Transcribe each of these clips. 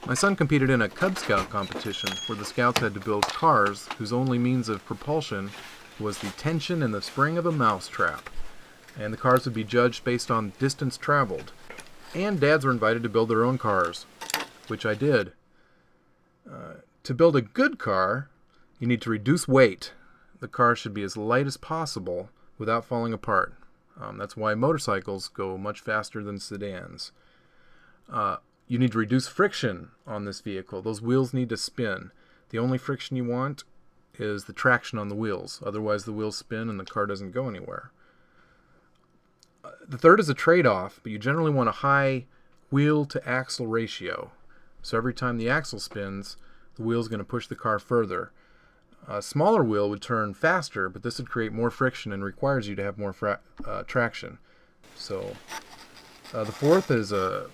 My son competed in a Cub Scout competition where the scouts had to build cars whose only means of propulsion was the tension and the spring of a mousetrap. And the cars would be judged based on distance traveled. And dads were invited to build their own cars, which I did. To build a good car, you need to reduce weight. The car should be as light as possible without falling apart. That's why motorcycles go much faster than sedans. You need to reduce friction on this vehicle. Those wheels need to spin. The only friction you want is the traction on the wheels. Otherwise the wheels spin and the car doesn't go anywhere. The third is a trade-off, but you generally want a high wheel to axle ratio. So every time the axle spins, the wheel is going to push the car further. A smaller wheel would turn faster, but this would create more friction and requires you to have more traction. So the fourth is a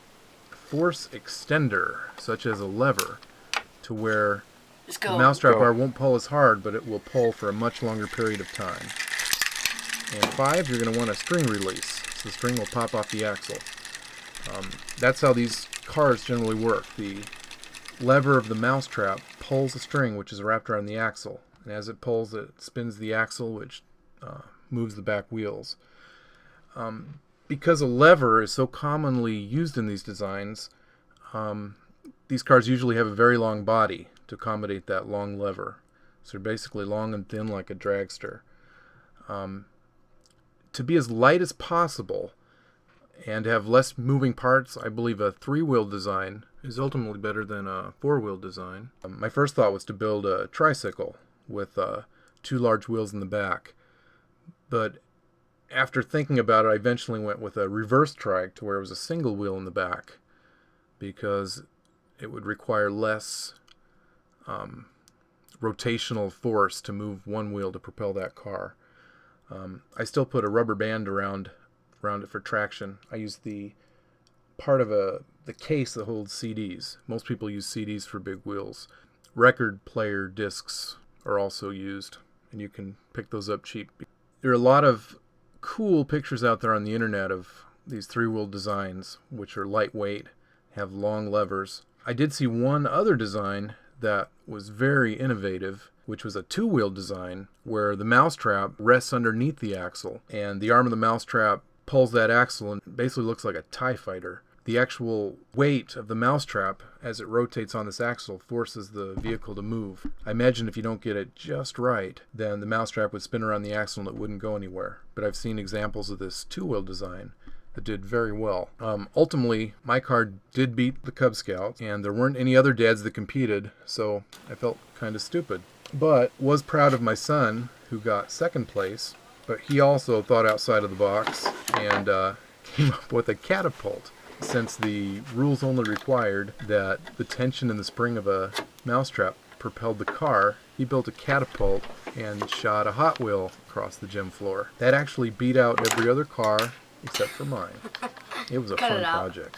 force extender, such as a lever, to where the mousetrap bar won't pull as hard, but it will pull for a much longer period of time. And 5, you're going to want a string release, so the string will pop off the axle. That's how these cars generally work. The lever of the mousetrap pulls the string, which is wrapped around the axle, and as it pulls, it spins the axle, which moves the back wheels. Because a lever is so commonly used in these designs, these cars usually have a very long body to accommodate that long lever. So they're basically long and thin like a dragster. To be as light as possible and have less moving parts, I believe a 3-wheel design is ultimately better than a 4-wheel design. My first thought was to build a tricycle with 2 large wheels in the back. But after thinking about it, I eventually went with a reverse trike to where it was a single wheel in the back, because it would require less rotational force to move one wheel to propel that car. I still put a rubber band around it for traction. I use the part of the case that holds CDs. Most people use CDs for big wheels. Record player discs are also used, and you can pick those up cheap. There are a lot of cool pictures out there on the internet of these 3-wheel designs, which are lightweight, have long levers. I did see one other design that was very innovative, which was a 2-wheel design where the mousetrap rests underneath the axle, and the arm of the mousetrap pulls that axle and basically looks like a TIE fighter. The actual weight of the mousetrap as it rotates on this axle forces the vehicle to move. I imagine if you don't get it just right, then the mousetrap would spin around the axle and it wouldn't go anywhere. But I've seen examples of this 2-wheel design that did very well. Ultimately, my car did beat the Cub Scouts, and there weren't any other dads that competed, so I felt kind of stupid. But was proud of my son, who got 2nd place, but he also thought outside of the box and came up with a catapult. Since the rules only required that the tension and the spring of a mousetrap propelled the car, he built a catapult and shot a Hot Wheel across the gym floor. That actually beat out every other car except for mine. It was a fun project.